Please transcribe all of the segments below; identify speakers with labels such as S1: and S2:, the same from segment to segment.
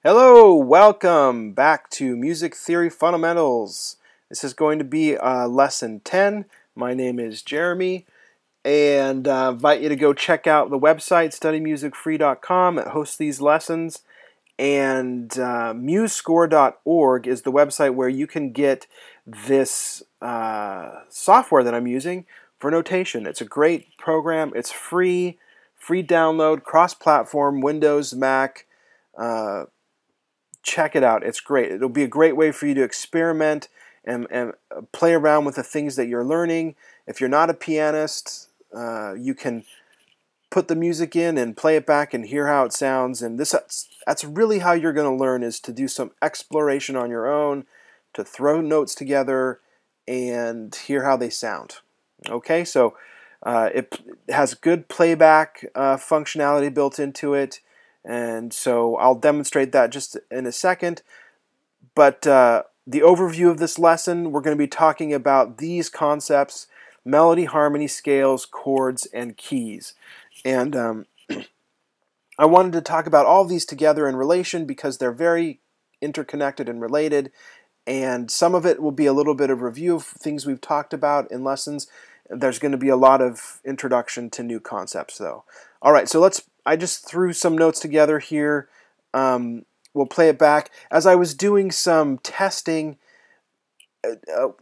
S1: Hello, welcome back to Music Theory Fundamentals. This is going to be lesson 10. My name is Jeremy, and I invite you to go check out the website studymusicfree.com. It hosts these lessons, and musescore.org is the website where you can get this software that I'm using for notation. It's a great program. It's free download, cross-platform, Windows, Mac. Check it out. It's great. It'll be a great way for you to experiment and play around with the things that you're learning. If you're not a pianist, you can put the music in and play it back and hear how it sounds. And that's really how you're going to learn, is to do some exploration on your own, to throw notes together and hear how they sound. Okay, so it has good playback functionality built into it. And so I'll demonstrate that just in a second. But the overview of this lesson, we're going to be talking about these concepts: melody, harmony, scales, chords, and keys. And I wanted to talk about all of these together in relation because they're very interconnected and related. And some of it will be a little bit of review of things we've talked about in lessons. There's going to be a lot of introduction to new concepts, though. All right, so I just threw some notes together here. We'll play it back. As I was doing some testing,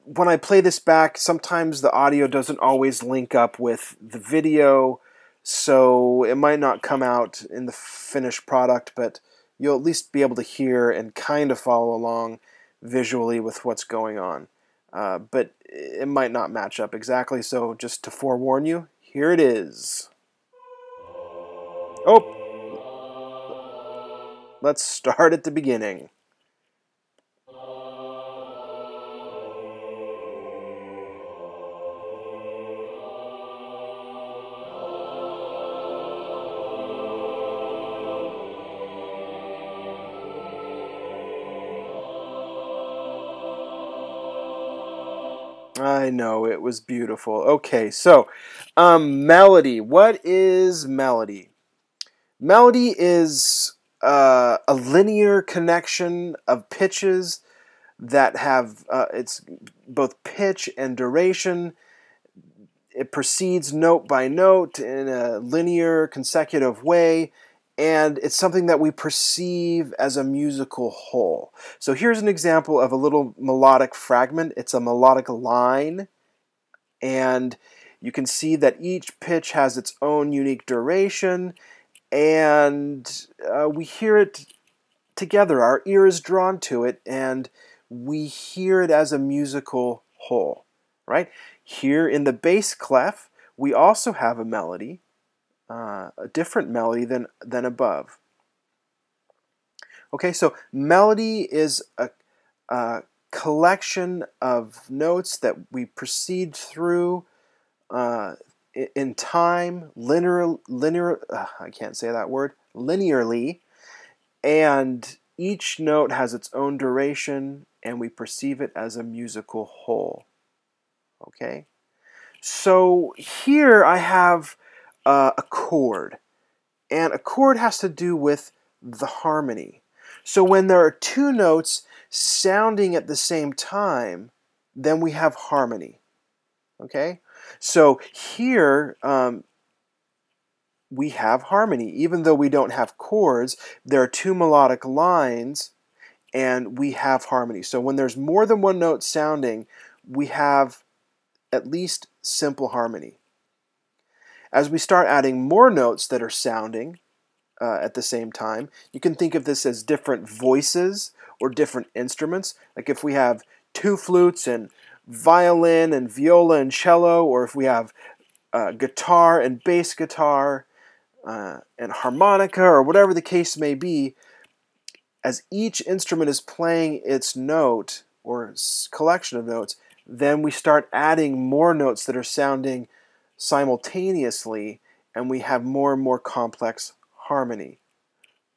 S1: when I play this back, sometimes the audio doesn't always link up with the video, so it might not come out in the finished product, but you'll at least be able to hear and kind of follow along visually with what's going on. But it might not match up exactly, so just to forewarn you, here it is. Oh, let's start at the beginning. I know, it was beautiful. Okay, so melody. What is melody? Melody is a linear connection of pitches that have it's both pitch and duration. It proceeds note by note in a linear, consecutive way, and it's something that we perceive as a musical whole. So here's an example of a little melodic fragment. It's a melodic line, and you can see that each pitch has its own unique duration, and we hear it together. Our ear is drawn to it, and we hear it as a musical whole, right? Here in the bass clef, we also have a melody, a different melody than above. Okay, so melody is a collection of notes that we proceed through in time, I can't say that word, linearly, and each note has its own duration, and we perceive it as a musical whole. Okay? So here I have a chord, and a chord has to do with the harmony. So when there are two notes sounding at the same time, then we have harmony. Okay? So here we have harmony. Even though we don't have chords, there are two melodic lines, and we have harmony. So when there's more than one note sounding, we have at least simple harmony. As we start adding more notes that are sounding at the same time, you can think of this as different voices or different instruments. Like if we have two flutes and violin and viola and cello, or if we have guitar and bass guitar and harmonica, or whatever the case may be, as each instrument is playing its note or collection of notes, then we start adding more notes that are sounding simultaneously, and we have more and more complex harmony.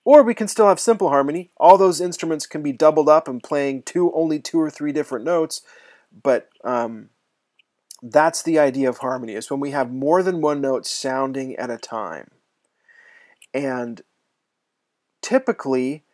S1: Or we can still have simple harmony. All those instruments can be doubled up and playing only two or three different notes, but that's the idea of harmony, is when we have more than one note sounding at a time. And typically,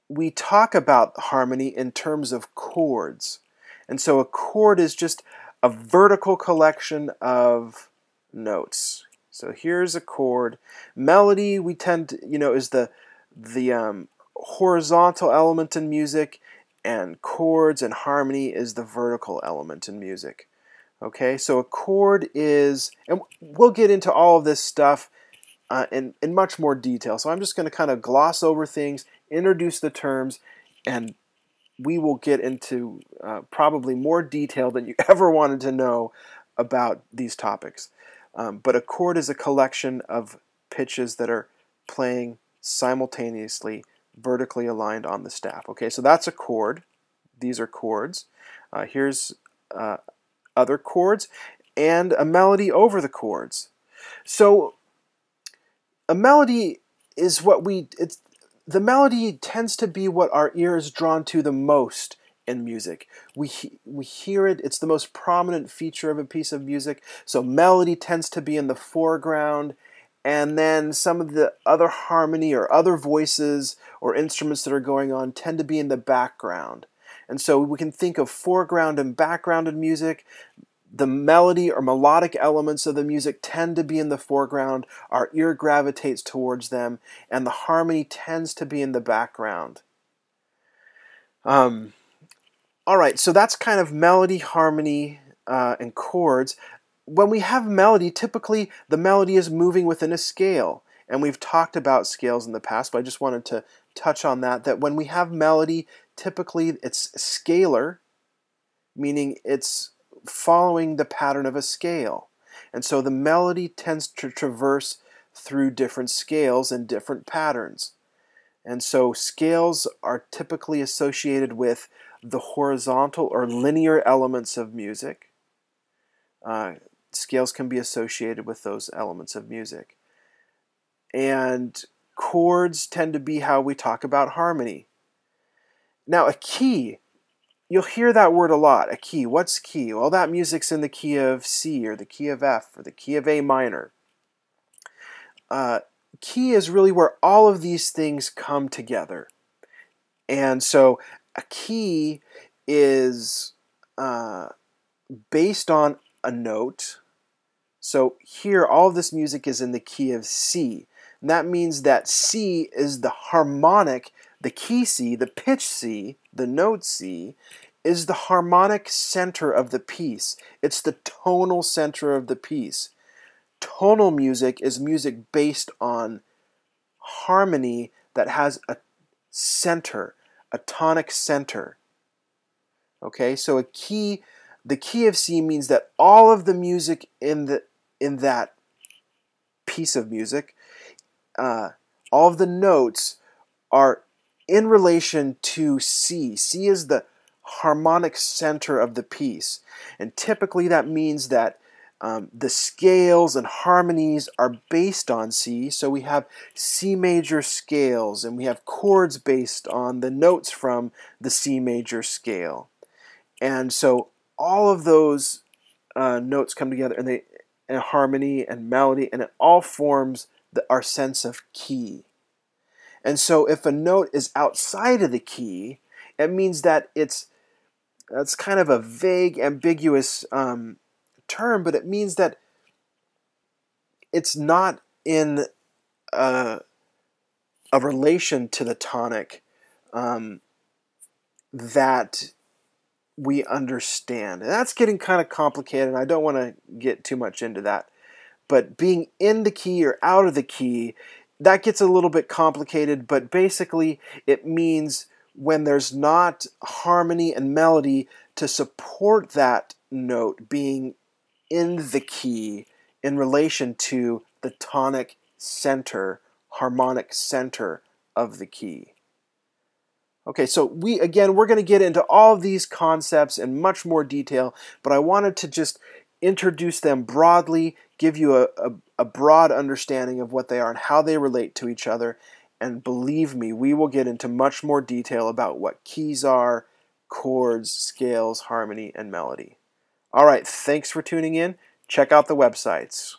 S1: we talk about harmony in terms of chords. And so a chord is just a vertical collection of notes. So here's a chord. Melody, we tend to, is the horizontal element in music, and chords and harmony is the vertical element in music. Okay, so a chord is, and we'll get into all of this stuff in much more detail. So I'm just going to kind of gloss over things, introduce the terms, and we will get into probably more detail than you ever wanted to know about these topics. But a chord is a collection of pitches that are playing simultaneously, vertically aligned on the staff. Okay, so that's a chord. These are chords. Here's other chords and a melody over the chords. So a melody is the melody tends to be what our ear is drawn to the most in music. We hear it, it's the most prominent feature of a piece of music, so melody tends to be in the foreground, and then some of the other harmony or other voices or instruments that are going on tend to be in the background. And so we can think of foreground and background in music. The melody or melodic elements of the music tend to be in the foreground, our ear gravitates towards them, and the harmony tends to be in the background. All right, so that's kind of melody, harmony, and chords. When we have melody, typically the melody is moving within a scale, and we've talked about scales in the past, but I just wanted to touch on that when we have melody, typically it's scalar, meaning it's following the pattern of a scale. And so the melody tends to traverse through different scales and different patterns. And so scales are typically associated with the horizontal or linear elements of music. Scales can be associated with those elements of music. And chords tend to be how we talk about harmony. Now, a key, you'll hear that word a lot, a key. What's key? Well, that music's in the key of C or the key of F or the key of A minor. Key is really where all of these things come together. And so a key is based on a note. So here, all of this music is in the key of C. And that means that C is the harmonic, the key C, the pitch C, the note C, is the harmonic center of the piece. It's the tonal center of the piece. Tonal music is music based on harmony that has a center, a tonic center. Okay, so the key of C means that all of the music in that piece of music, all of the notes are in relation to C. C is the harmonic center of the piece. And typically that means that the scales and harmonies are based on C. So we have C major scales, and we have chords based on the notes from the C major scale. And so all of those notes come together and harmony and melody, and it all forms our sense of key. And so if a note is outside of the key, it means that that's kind of a vague, ambiguous term, but it means that it's not in a relation to the tonic that we understand. And that's getting kind of complicated, and I don't want to get too much into that. But being in the key or out of the key, that gets a little bit complicated, but basically it means when there's not harmony and melody to support that note being in the key in relation to the tonic center, harmonic center of the key. Okay, so we're going to get into all of these concepts in much more detail, but I wanted to just introduce them broadly, give you a broad understanding of what they are and how they relate to each other. And believe me, we will get into much more detail about what keys are, chords, scales, harmony, and melody. All right, thanks for tuning in. Check out the websites.